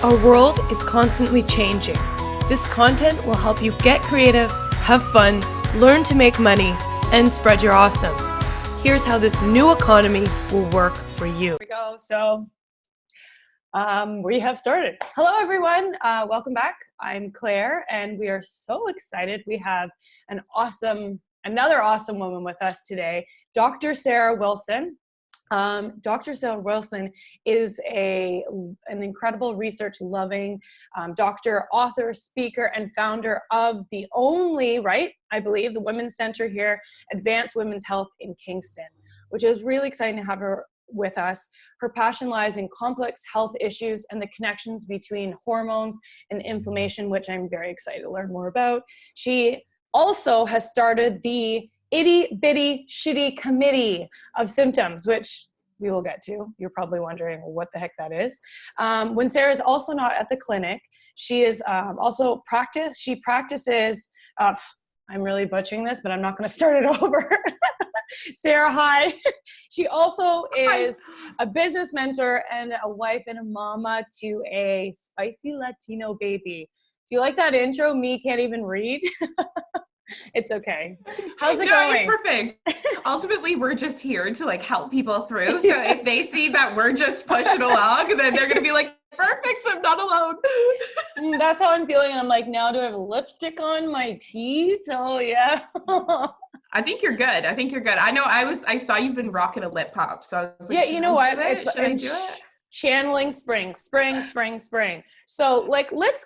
Our world is constantly changing. This content will help you get creative, have fun, learn to make money, and spread your awesome. Here's how this new economy will work for you. Here we go. So we have started. Hello, everyone. Welcome back. I'm Claire, and we are so excited. We have another awesome woman with us today, Dr. Sarah Wilson. Dr. Sarah Wilson is an incredible research-loving doctor, author, speaker, and founder of the only, I believe, the Women's Center here, Advanced Women's Health in Kingston, which is really exciting to have her with us. Her passion lies in complex health issues and the connections between hormones and inflammation, which I'm very excited to learn more about. She also has started the Itty Bitty Shitty Committee of Symptoms, which we will get to. You're probably wondering what the heck that is. When Sarah's also not at the clinic, she is she practices, I'm really butchering this, but I'm not gonna start it over. Sarah, hi. She also is a business mentor and a wife and a mama to a spicy Latino baby. Do you like that intro? Me can't even read. It's okay. How's it going? It's perfect. Ultimately, we're just here to help people through. So if they see that we're just pushing along, then they're going to be like, perfect, so I'm not alone. That's how I'm feeling. And I'm like, now do I have lipstick on my teeth? Oh yeah. I think you're good. I know I saw you've been rocking a lip pop. So I was like, yeah, you know what? Should I do it? Channeling spring. So let's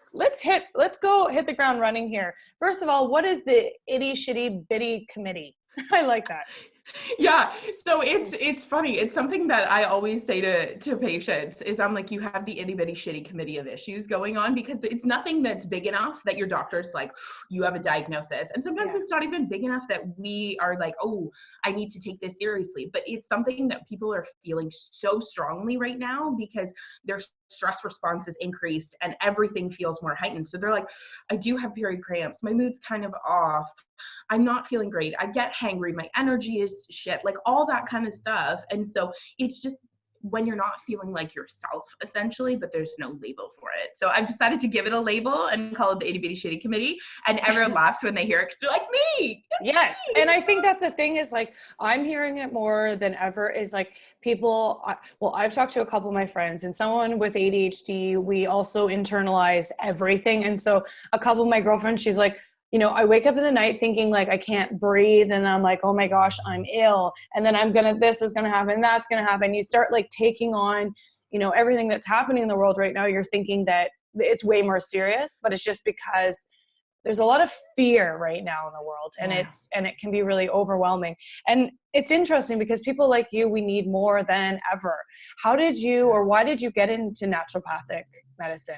go hit the ground running here. First of all, what is the Itty Shitty Bitty Committee? I like that. Yeah. So it's funny. It's something that I always say to patients is I'm like, you have the itty bitty shitty committee of issues going on because it's nothing that's big enough that your doctor's like, you have a diagnosis. And sometimes it's not even big enough that we are like, oh, I need to take this seriously. But it's something that people are feeling so strongly right now because their stress response is increased and everything feels more heightened. So they're like, I do have period cramps. My mood's kind of off. I'm not feeling great. I get hangry. My energy is shit, like all that kind of stuff. And so it's just when you're not feeling like yourself, essentially, but there's no label for it. So I've decided to give it a label and call it the Itty Bitty Shitty Committee. And everyone laughs when they hear it because they're like, me. Yes. And I think that's the thing is like, I'm hearing it more than ever is like people, I've talked to a couple of my friends and someone with ADHD, we also internalize everything. And so a couple of my girlfriends, she's like, you know, I wake up in the night thinking like I can't breathe and I'm like, oh my gosh, I'm ill. And then this is going to happen, that's going to happen. You start like taking on, you know, everything that's happening in the world right now. You're thinking that it's way more serious, but it's just because there's a lot of fear right now in the world and it can be really overwhelming. And it's interesting because people like you, we need more than ever. Why did you get into naturopathic medicine?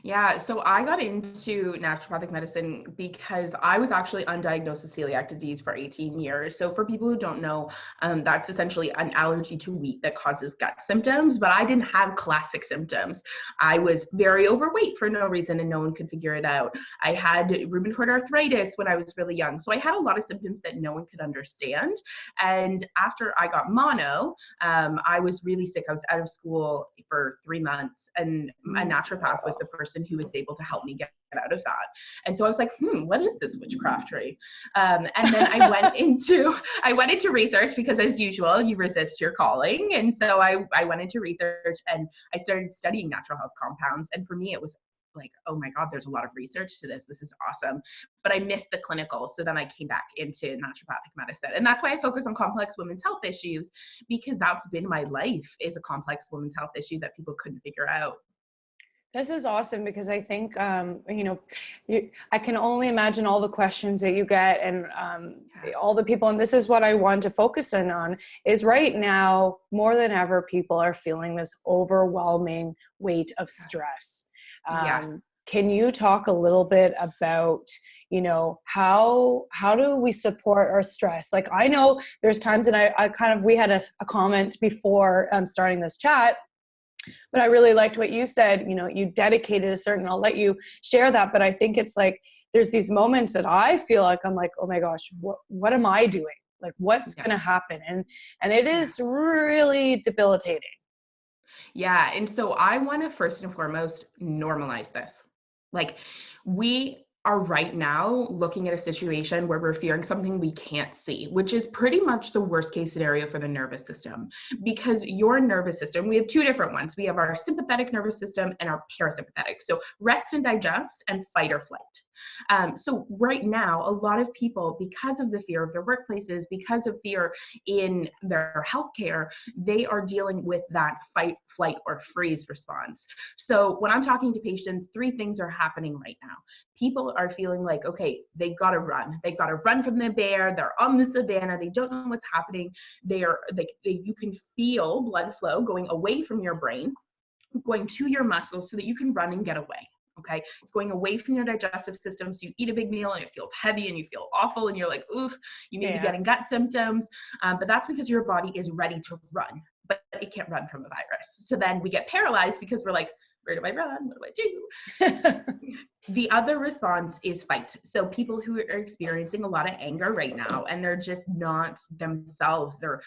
Yeah, so I got into naturopathic medicine because I was actually undiagnosed with celiac disease for 18 years. So for people who don't know, that's essentially an allergy to wheat that causes gut symptoms, but I didn't have classic symptoms. I was very overweight for no reason and no one could figure it out. I had rheumatoid arthritis when I was really young. So I had a lot of symptoms that no one could understand. And after I got mono, I was really sick. I was out of school for 3 months and a naturopath was the person who was able to help me get out of that. And so I was like, what is this witchcraft tree? And then I went into research because as usual, you resist your calling. And so I went into research and I started studying natural health compounds. And for me, it was like, oh my God, there's a lot of research to this. This is awesome. But I missed the clinical. So then I came back into naturopathic medicine. And that's why I focus on complex women's health issues, because that's been my life, is a complex women's health issue that people couldn't figure out. This is awesome because I think, I can only imagine all the questions that you get and all the people, and this is what I want to focus in on, is right now, more than ever, people are feeling this overwhelming weight of stress. Can you talk a little bit about, how do we support our stress? Like, I know there's times, and we had a comment before starting this chat, but I really liked what you said, you dedicated a certain, I'll let you share that. But I think it's like, there's these moments that I feel like, I'm like, oh my gosh, what am I doing? Like, what's going to happen? And it is really debilitating. Yeah. And so I want to first and foremost normalize this. Like, we are right now looking at a situation where we're fearing something we can't see, which is pretty much the worst case scenario for the nervous system. Because your nervous system, we have two different ones. We have our sympathetic nervous system and our parasympathetic. So rest and digest and fight or flight. So right now, a lot of people, because of the fear of their workplaces, because of fear in their healthcare, they are dealing with that fight, flight, or freeze response. So when I'm talking to patients, three things are happening right now. People are feeling like, okay, they gotta run. They gotta run from the bear. They're on the savannah. They don't know what's happening. You can feel blood flow going away from your brain, going to your muscles so that you can run and get away. Okay. It's going away from your digestive system. So you eat a big meal and it feels heavy and you feel awful and you're like, oof, you may be getting gut symptoms. But that's because your body is ready to run, but it can't run from a virus. So then we get paralyzed because we're like, where do I run? What do I do? The other response is fight. So people who are experiencing a lot of anger right now, and they're just not themselves, they're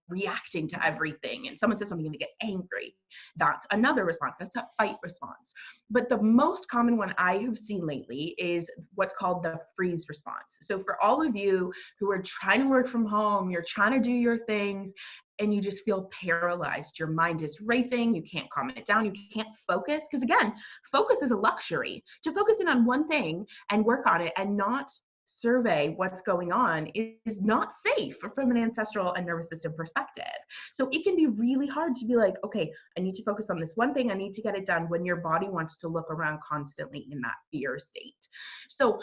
reacting to everything. And someone says something and they get angry. That's another response. That's a fight response. But the most common one I have seen lately is what's called the freeze response. So for all of you who are trying to work from home, you're trying to do your things, and you just feel paralyzed. Your mind is racing. You can't calm it down. You can't focus. Because again, focus is a luxury. To focus in on one thing and work on it and not survey what's going on is not safe from an ancestral and nervous system perspective. So it can be really hard to be like, okay, I need to focus on this one thing. I need to get it done when your body wants to look around constantly in that fear state. So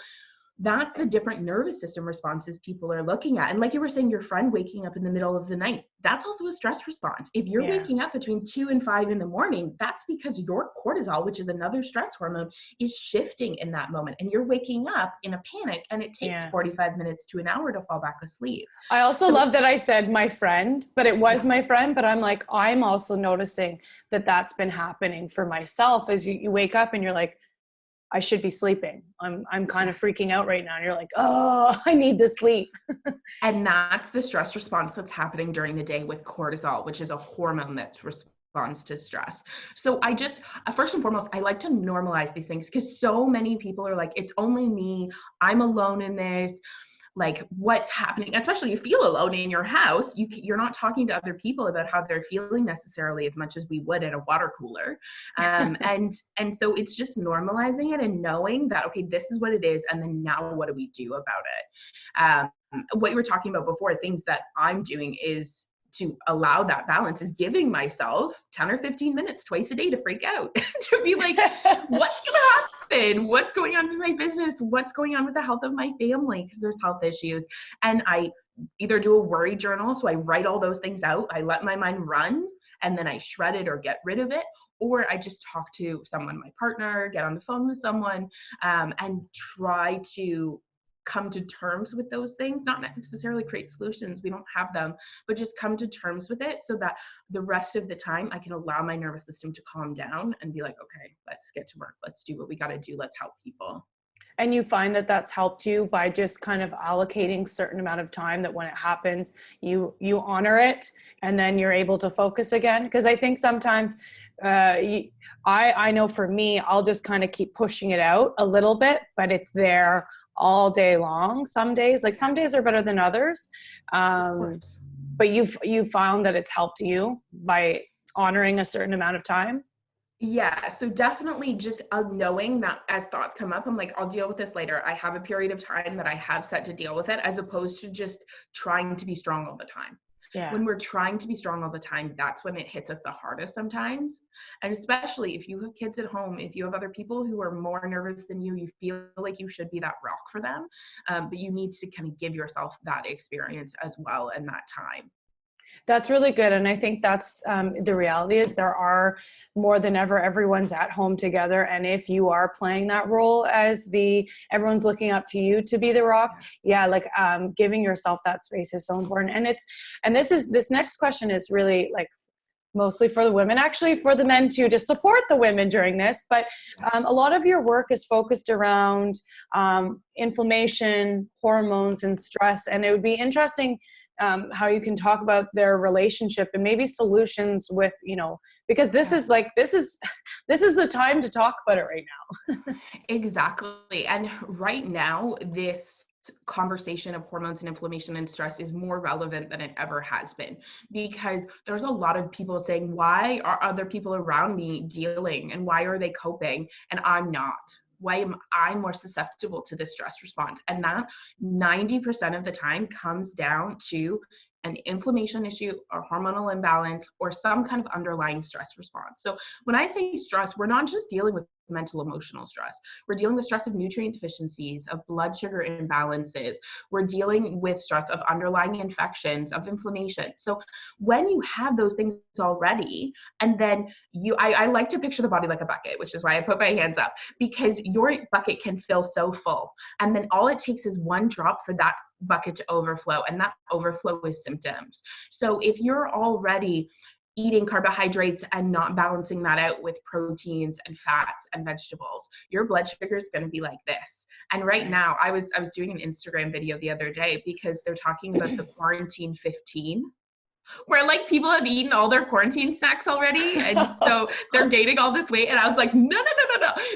that's the different nervous system responses people are looking at. And like you were saying, your friend waking up in the middle of the night, that's also a stress response. If you're waking up between 2 and 5 in the morning, that's because your cortisol, which is another stress hormone, is shifting in that moment. And you're waking up in a panic and it takes 45 minutes to an hour to fall back asleep. I also love that I said my friend, but it was my friend, but I'm like, I'm also noticing that that's been happening for myself as you wake up and you're like, I should be sleeping. I'm kind of freaking out right now. And you're like, oh, I need the sleep. And that's the stress response that's happening during the day with cortisol, which is a hormone that responds to stress. So I just, first and foremost, I like to normalize these things because so many people are like, it's only me. I'm alone in this. Like, what's happening, especially you feel alone in your house, you're not talking to other people about how they're feeling necessarily as much as we would at a water cooler. And so it's just normalizing it and knowing that, okay, this is what it is. And then now what do we do about it? What you were talking about before, things that I'm doing is to allow that balance is giving myself 10 or 15 minutes twice a day to freak out, to be like, what's going to happen? What's going on in my business? What's going on with the health of my family? Because there's health issues. And I either do a worry journal. So I write all those things out. I let my mind run and then I shred it or get rid of it. Or I just talk to someone, my partner, get on the phone with someone, and try to come to terms with those things, not necessarily create solutions. We don't have them, but just come to terms with it so that the rest of the time I can allow my nervous system to calm down and be like, okay, let's get to work. Let's do what we got to do. Let's help people. And you find that that's helped you by just kind of allocating certain amount of time that when it happens, you honor it and then you're able to focus again. Because I think sometimes I know for me, I'll just kind of keep pushing it out a little bit, but it's there all day long. Some days are better than others. But you've found that it's helped you by honoring a certain amount of time. Yeah, so definitely just knowing that as thoughts come up, I'm like, I'll deal with this later. I have a period of time that I have set to deal with it, as opposed to just trying to be strong all the time. Yeah. When we're trying to be strong all the time, that's when it hits us the hardest sometimes. And especially if you have kids at home, if you have other people who are more nervous than you, you feel like you should be that rock for them. But you need to kind of give yourself that experience as well in that time. That's really good. And I think that's the reality is there are more than ever, everyone's at home together. And if you are playing that role as everyone's looking up to you to be the rock, giving yourself that space is so important. And this next question is really like mostly for the women, actually for the men too, to support the women during this. But a lot of your work is focused around inflammation, hormones, and stress. And it would be interesting how you can talk about their relationship and maybe solutions with, because this is the time to talk about it right now. Exactly. And right now, this conversation of hormones and inflammation and stress is more relevant than it ever has been, because there's a lot of people saying, why are other people around me dealing and why are they coping and I'm not? Why am I more susceptible to this stress response? And that 90% of the time comes down to an inflammation issue or hormonal imbalance or some kind of underlying stress response. So when I say stress, we're not just dealing with mental emotional stress. We're dealing with stress of nutrient deficiencies, of blood sugar imbalances. We're dealing with stress of underlying infections, of inflammation. So when you have those things already, and then I like to picture the body like a bucket, which is why I put my hands up, because your bucket can fill so full. And then all it takes is one drop for that bucket to overflow, and that overflow is symptoms. So if you're already eating carbohydrates and not balancing that out with proteins and fats and vegetables, your blood sugar is going to be like this. And right now, I was doing an Instagram video the other day because they're talking about the quarantine 15, where like people have eaten all their quarantine snacks already, and so they're gaining all this weight. And I was like, no,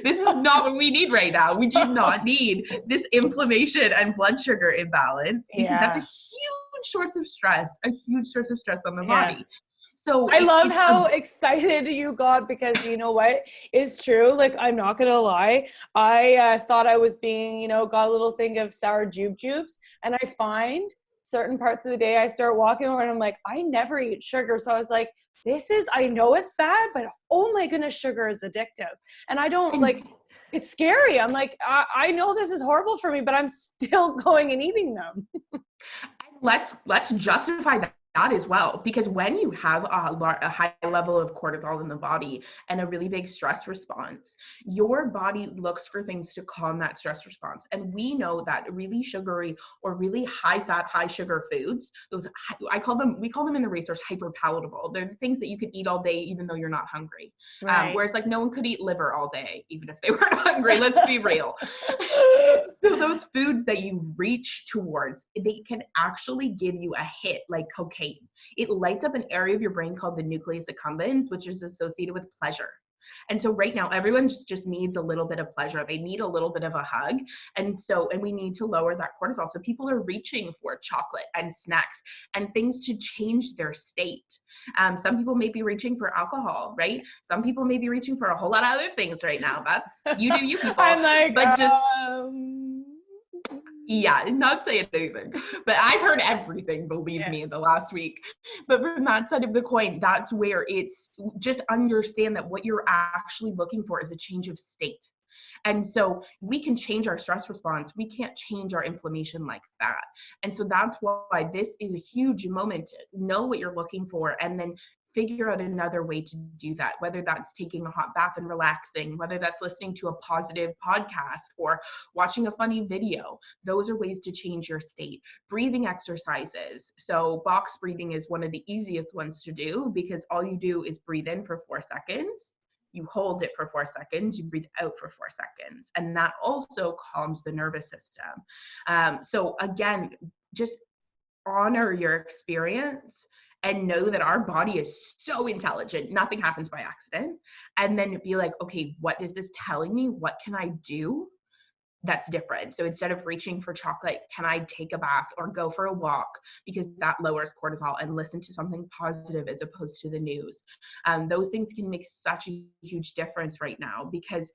this is not what we need right now. We do not need this inflammation and blood sugar imbalance, because that's a huge source of stress on the body. So I love how excited you got, because you know what is true. Like, I'm not going to lie. I thought I was being, got a little thing of sour jubes. And I find certain parts of the day I start walking over and I'm like, I never eat sugar. So I was like, I know it's bad, but oh my goodness, sugar is addictive. And I don't it's scary. I'm like, I know this is horrible for me, but I'm still going and eating them. Let's justify that as well, because when you have a high level of cortisol in the body and a really big stress response, your body looks for things to calm that stress response. And we know that really sugary or really high fat, high sugar foods, we call them in the research hyper palatable. They're the things that you could eat all day even though you're not hungry. Right. Whereas like no one could eat liver all day even if they weren't hungry. Let's be real. So those foods that you reach towards, they can actually give you a hit like cocaine. It lights up an area of your brain called the nucleus accumbens, which is associated with pleasure. And so right now, everyone just needs a little bit of pleasure. They need a little bit of a hug. And we need to lower that cortisol. So people are reaching for chocolate and snacks and things to change their state. Some people may be reaching for alcohol, right? Some people may be reaching for a whole lot of other things right now. That's, you do you people. I'm like, but just... Yeah, not saying anything, but I've heard everything, believe me, in the last week. But from that side of the coin, that's where it's just understand that what you're actually looking for is a change of state. And so we can change our stress response. We can't change our inflammation like that. And so that's why this is a huge moment to know what you're looking for and then figure out another way to do that, whether that's taking a hot bath and relaxing, whether that's listening to a positive podcast or watching a funny video. Those are ways to change your state. Breathing exercises. So box breathing is one of the easiest ones to do, because all you do is breathe in for 4 seconds. You hold it for 4 seconds, you breathe out for 4 seconds. And that also calms the nervous system. So again, just honor your experience and know that our body is so intelligent. Nothing happens by accident. And then be like, okay, what is this telling me? What can I do that's different? So instead of reaching for chocolate, can I take a bath or go for a walk, because that lowers cortisol, and listen to something positive as opposed to the news. Those things can make such a huge difference right now, because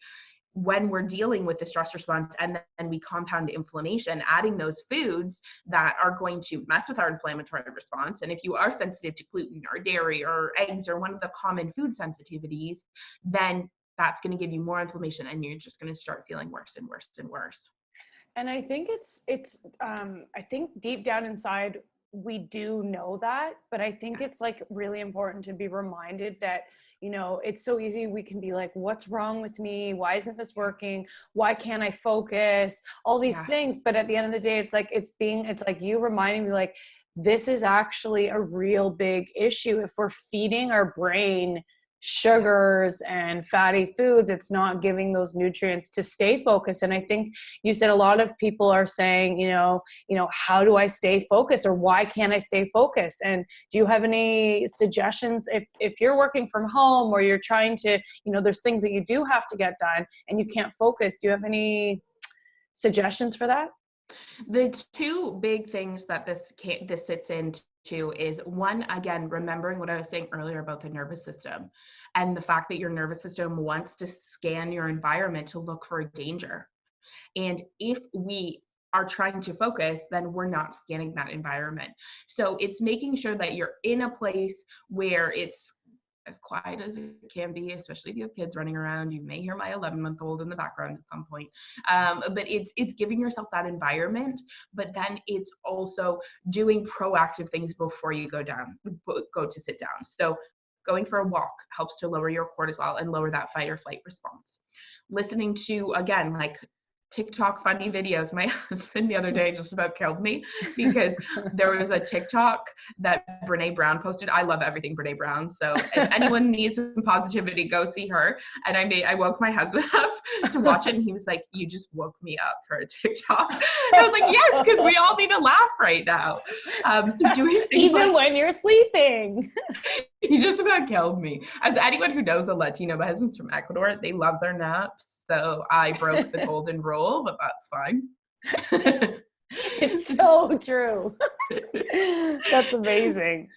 when we're dealing with the stress response and then we compound inflammation, adding those foods that are going to mess with our inflammatory response. And if you are sensitive to gluten or dairy or eggs or one of the common food sensitivities, then that's going to give you more inflammation, and you're just going to start feeling worse and worse and worse. And I think I think deep down inside, we do know that, but I think it's like really important to be reminded that, it's so easy. We can be like, what's wrong with me? Why isn't this working? Why can't I focus? All these things. But at the end of the day, it's like you reminding me, like, this is actually a real big issue. If we're feeding our brain sugars and fatty foods, it's not giving those nutrients to stay focused. And I think you said a lot of people are saying, how do I stay focused, or why can't I stay focused? And do you have any suggestions if you're working from home, or you're trying to, there's things that you do have to get done and you can't focus? Do you have any suggestions for that? The two big things that this sits into is, one, again, remembering what I was saying earlier about the nervous system and the fact that your nervous system wants to scan your environment to look for danger. And if we are trying to focus, then we're not scanning that environment. So it's making sure that you're in a place where it's as quiet as it can be, especially if you have kids running around. You may hear my 11-month-old in the background at some point. But it's giving yourself that environment, but then it's also doing proactive things before you go to sit down. So going for a walk helps to lower your cortisol and lower that fight or flight response. Listening to, again, like TikTok funny videos. My husband the other day just about killed me because there was a TikTok that Brene Brown posted. I love everything Brene Brown. So if anyone needs some positivity, go see her. And I woke my husband up to watch it, and he was like, "You just woke me up for a TikTok." And I was like, "Yes, because we all need to laugh right now." So doing things even when you're sleeping. He just about killed me. As anyone who knows a Latino, my husband's from Ecuador, they love their naps. So I broke the golden rule, but that's fine. It's so true. That's amazing.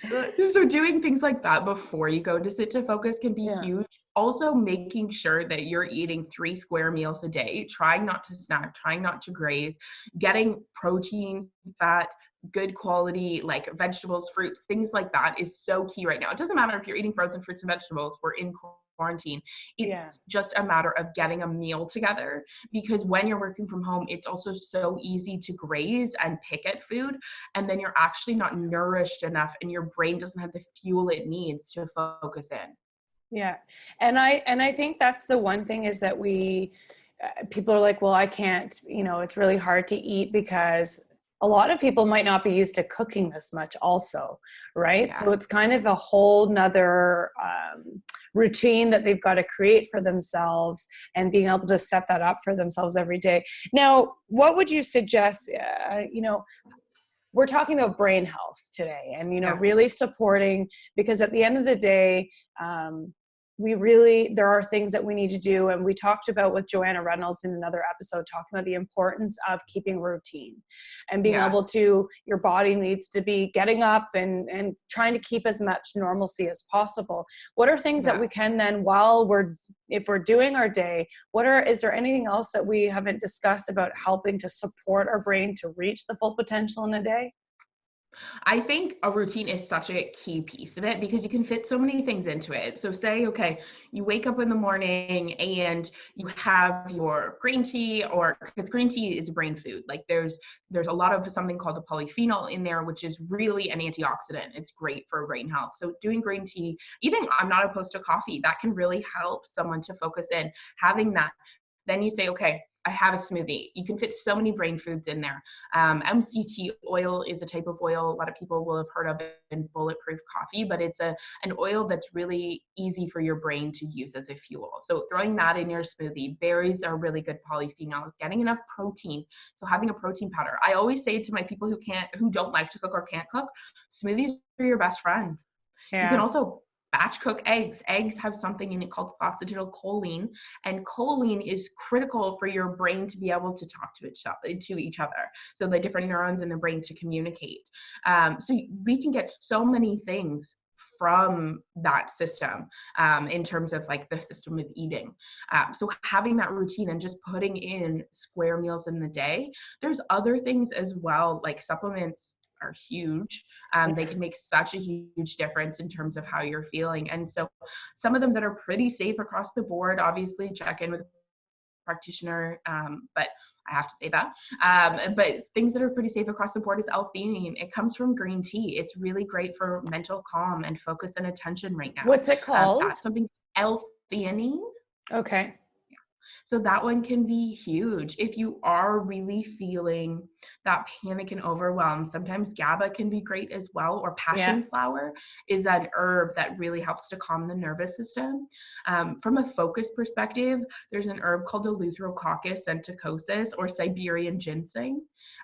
So doing things like that before you go to sit to focus can be huge. Also making sure that you're eating 3 square meals a day, trying not to snack, trying not to graze, getting protein, fat, good quality, like vegetables, fruits, things like that is so key right now. It doesn't matter if you're eating frozen fruits and vegetables. We're in quarantine. It's just a matter of getting a meal together, because when you're working from home, it's also so easy to graze and pick at food, and then you're actually not nourished enough and your brain doesn't have the fuel it needs to focus in. Yeah. And I think that's the one thing, is that people are like, well, I can't, it's really hard to eat, because a lot of people might not be used to cooking this much also, right? Yeah. So it's kind of a whole nother routine that they've got to create for themselves, and being able to set that up for themselves every day. Now, what would you suggest, we're talking about brain health today, and, really supporting, because at the end of the day, there are things that we need to do. And we talked about with Joanna Reynolds in another episode, talking about the importance of keeping routine and being able to, your body needs to be getting up and trying to keep as much normalcy as possible. What are things that we can then, if we're doing our day, is there anything else that we haven't discussed about helping to support our brain to reach the full potential in a day? I think a routine is such a key piece of it, because you can fit so many things into it. So say, okay, you wake up in the morning and you have your green tea, because green tea is a brain food. Like there's a lot of something called the polyphenol in there, which is really an antioxidant. It's great for brain health. So doing green tea, even I'm not opposed to coffee, that can really help someone to focus in, having that. Then you say, okay, I have a smoothie. You can fit so many brain foods in there. MCT oil is a type of oil a lot of people will have heard of in bulletproof coffee, but it's an oil that's really easy for your brain to use as a fuel. So throwing that in your smoothie. Berries are really good polyphenols. Getting enough protein. So having a protein powder. I always say to my people who don't like to cook or can't cook, smoothies are your best friend. You can also batch cook eggs. Eggs have something in it called phosphatidylcholine, and choline is critical for your brain to be able to talk to each other. So the different neurons in the brain to communicate. So we can get so many things from that system in terms of like the system of eating. So having that routine and just putting in square meals in the day. There's other things as well, like supplements are huge. They can make such a huge difference in terms of how you're feeling. And so some of them that are pretty safe across the board, obviously check in with a practitioner, but I have to say that. But things that are pretty safe across the board is L-theanine. It comes from green tea. It's really great for mental calm and focus and attention right now. What's it called? That's something, L-theanine. Okay. So that one can be huge. If you are really feeling that panic and overwhelm, sometimes GABA can be great as well, or passion flower is an herb that really helps to calm the nervous system. From a focus perspective, there's an herb called Eleutherococcus senticosus or Siberian ginseng.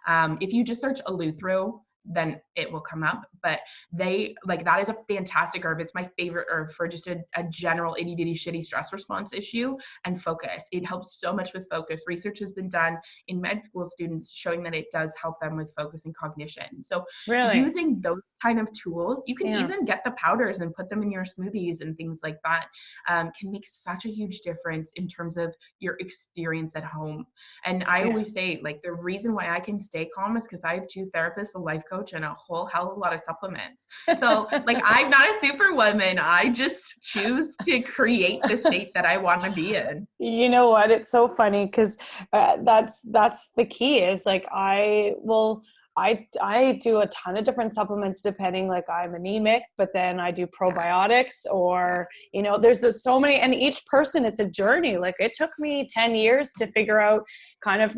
If you just search Eleutherol, then it will come up. But that is a fantastic herb. It's my favorite herb for just a general itty bitty shitty stress response issue and focus. It helps so much with focus. Research has been done in med school students showing that it does help them with focus and cognition. So using those kind of tools, you can even get the powders and put them in your smoothies and things like that, can make such a huge difference in terms of your experience at home. And I always say, like, the reason why I can stay calm is because I have 2 therapists, a life coach, and a whole hell of a lot of supplements. So like, I'm not a superwoman. I just choose to create the state that I want to be in. You know what? It's so funny because that's the key is like, I do a ton of different supplements depending, like I'm anemic, but then I do probiotics or, there's just so many, and each person, it's a journey. Like it took me 10 years to figure out kind of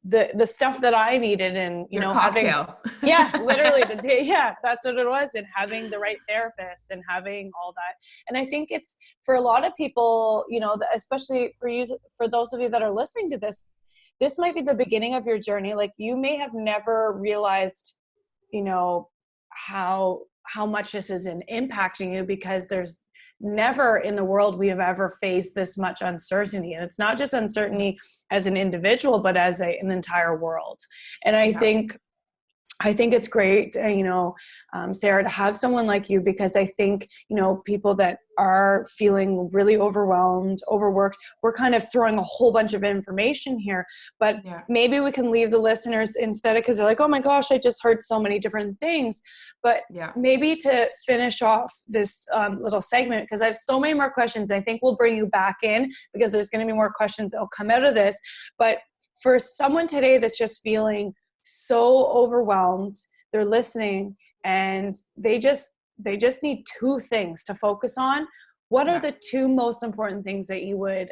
the stuff that I needed, and cocktail. Literally that's what it was, and having the right therapist and having all that. And I think it's for a lot of people, especially for those of you that are listening to this might be the beginning of your journey. Like you may have never realized, how much this is impacting you, because there's never in the world we have ever faced this much uncertainty. And it's not just uncertainty as an individual, but as an entire world. And I think it's great, Sarah, to have someone like you, because I think, people that are feeling really overwhelmed, overworked, we're kind of throwing a whole bunch of information here, but maybe we can leave the listeners instead of, because they're like, oh my gosh, I just heard so many different things. But maybe to finish off this little segment, because I have so many more questions, I think we'll bring you back in because there's going to be more questions that will come out of this. But for someone today that's just feeling so overwhelmed, they're listening and they just need 2 things to focus on. What are the 2 most important things that you would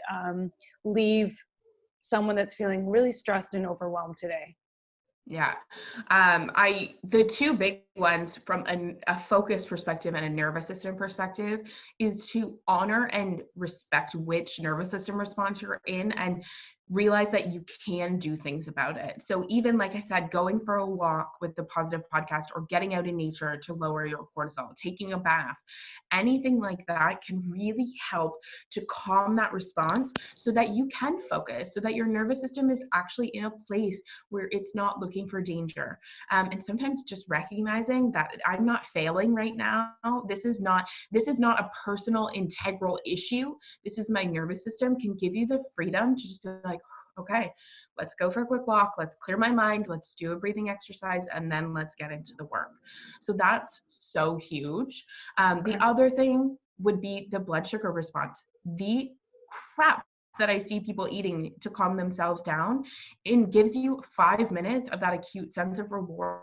leave someone that's feeling really stressed and overwhelmed today? The 2 big ones from a focus perspective and a nervous system perspective is to honor and respect which nervous system response you're in, and realize that you can do things about it. So even, like I said, going for a walk with the Positive Podcast, or getting out in nature to lower your cortisol, taking a bath, anything like that can really help to calm that response so that you can focus, so that your nervous system is actually in a place where it's not looking for danger. And sometimes just recognizing that I'm not failing right now. This is not a personal integral issue. This is my nervous system, can give you the freedom to just be like, okay, let's go for a quick walk. Let's clear my mind. Let's do a breathing exercise, and then let's get into the work. So that's so huge. The other thing would be the blood sugar response. The crap that I see people eating to calm themselves down, it gives you 5 minutes of that acute sense of reward,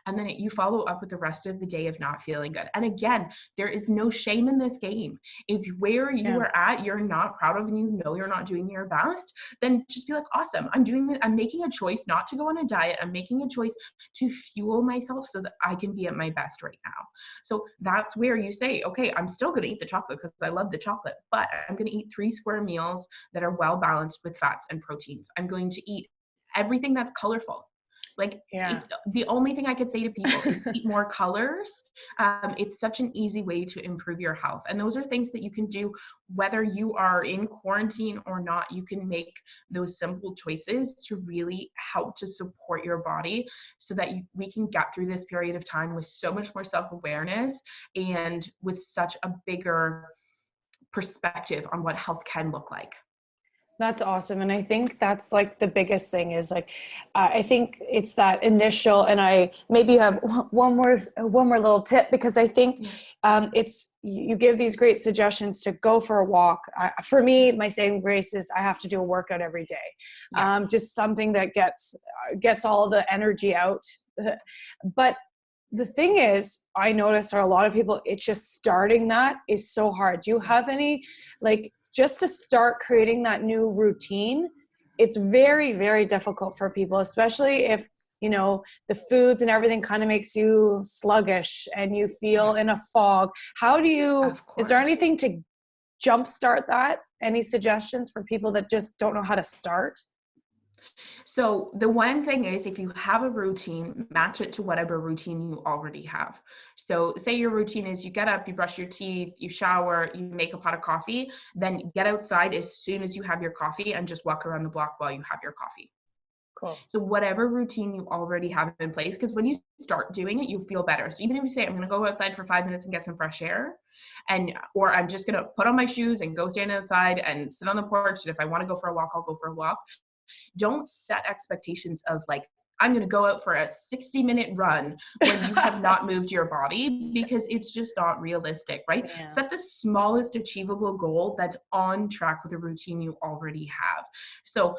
and then you follow up with the rest of the day of not feeling good. And again, there is no shame in this game. If where you are at, you're not proud of, and you're not doing your best, then just be like, awesome, I'm doing it. I'm making a choice not to go on a diet. I'm making a choice to fuel myself so that I can be at my best right now. So that's where you say, okay, I'm still going to eat the chocolate because I love the chocolate, but I'm going to eat 3 square meals that are well balanced with fats and proteins. I'm going to eat everything that's colorful. Like, if the only thing I could say to people is eat more colors. It's such an easy way to improve your health. And those are things that you can do whether you are in quarantine or not. You can make those simple choices to really help to support your body so that we can get through this period of time with so much more self-awareness and with such a bigger perspective on what health can look like. That's awesome. And I think that's like the biggest thing is like, I think it's that initial, and maybe you have one more little tip, because I think you give these great suggestions to go for a walk. For me, my saving grace is I have to do a workout every day. Just something that gets all the energy out. But the thing is, I notice for a lot of people, it's just starting that is so hard. Do you have any, like, just to start creating that new routine? It's very, very difficult for people, especially if, you know, the foods and everything kind of makes you sluggish and you feel in a fog. How do you, is there anything to jumpstart that? Any suggestions for people that just don't know how to start? So the one thing is, if you have a routine, match it to whatever routine you already have. So say your routine is you get up, you brush your teeth, you shower, you make a pot of coffee, then get outside as soon as you have your coffee and just walk around the block while you have your coffee. Cool. So whatever routine you already have in place, because when you start doing it, you feel better. So even if you say, I'm going to go outside for 5 minutes and get some fresh air, or I'm just going to put on my shoes and go stand outside and sit on the porch. And if I want to go for a walk, I'll go for a walk. Don't set expectations of like, I'm going to go out for a 60-minute run when you have not moved your body, because it's just not realistic, right? Yeah. Set the smallest achievable goal that's on track with the routine you already have. So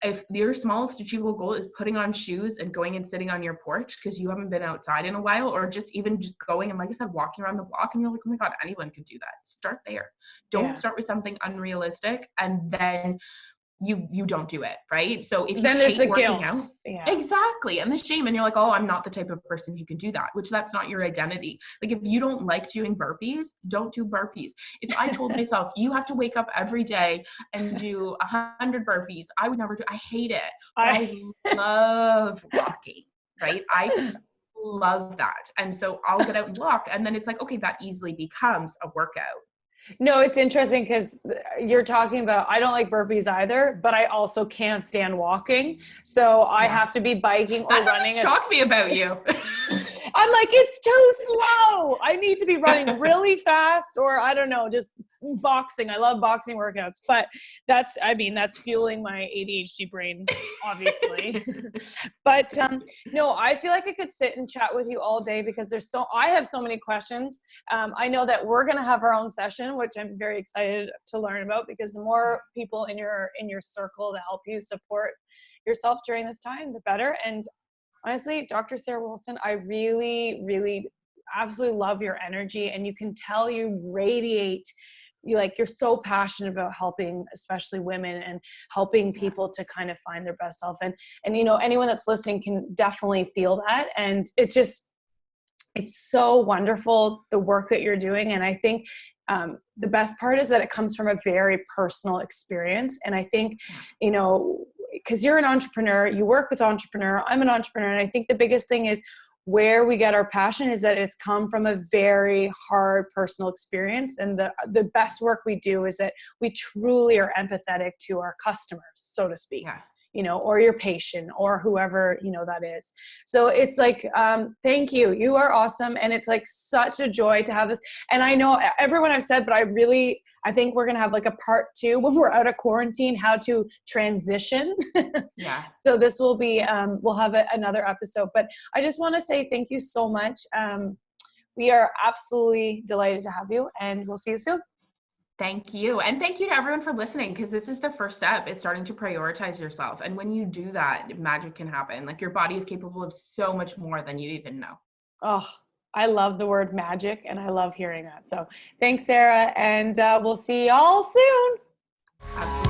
if your smallest achievable goal is putting on shoes and going and sitting on your porch because you haven't been outside in a while, or just even just going and, like I said, walking around the block, and you're like, oh my God, anyone could do that. Start there. Don't start with something unrealistic and then you don't do it, right? So if you then there's the working guilt. out, Yeah. exactly, and the shame, and you're like, oh, I'm not the type of person who can do that, which that's not your identity. Like, if you don't like doing burpees, don't do burpees. If I told myself you have to wake up every day and do 100 burpees, I would never do. I hate it. I love walking, right? I love that, and so I'll get out and walk, and then it's like, okay, that easily becomes a workout. No, it's interesting because you're talking about, I don't like burpees either, but I also can't stand walking. So I have to be biking or running. That doesn't shock me about you. I'm like, it's too slow. I need to be running really fast, or I don't know, just boxing. I love boxing workouts, but that's fueling my ADHD brain, obviously. But no, I feel like I could sit and chat with you all day because I have so many questions. I know that we're going to have our own session, which I'm very excited to learn about, because the more people in your circle to help you support yourself during this time, the better. And honestly, Dr. Sarah Wilson, I really, really absolutely love your energy, and you can tell you radiate. You're so passionate about helping, especially women, and helping people to kind of find their best self. And you know, anyone that's listening can definitely feel that. And it's so wonderful, the work that you're doing. And I think the best part is that it comes from a very personal experience. And I think, you know, because you're an entrepreneur, you work with entrepreneur, I'm an entrepreneur. And I think the biggest thing is where we get our passion is that it's come from a very hard personal experience. And the best work we do is that we truly are empathetic to our customers, so to speak. Yeah. You know, or your patient, or whoever, you know, that is. So it's like, thank you. You are awesome. And it's like such a joy to have this. And I know everyone I've said, but I think we're going to have like a part 2 when we're out of quarantine, how to transition. Yeah. So this will be, we'll have another episode, but I just want to say thank you so much. We are absolutely delighted to have you, and we'll see you soon. Thank you. And thank you to everyone for listening, because this is the first step. It's starting to prioritize yourself. And when you do that, magic can happen. Like, your body is capable of so much more than you even know. Oh, I love the word magic, and I love hearing that. So thanks, Sarah. And we'll see y'all soon. Absolutely.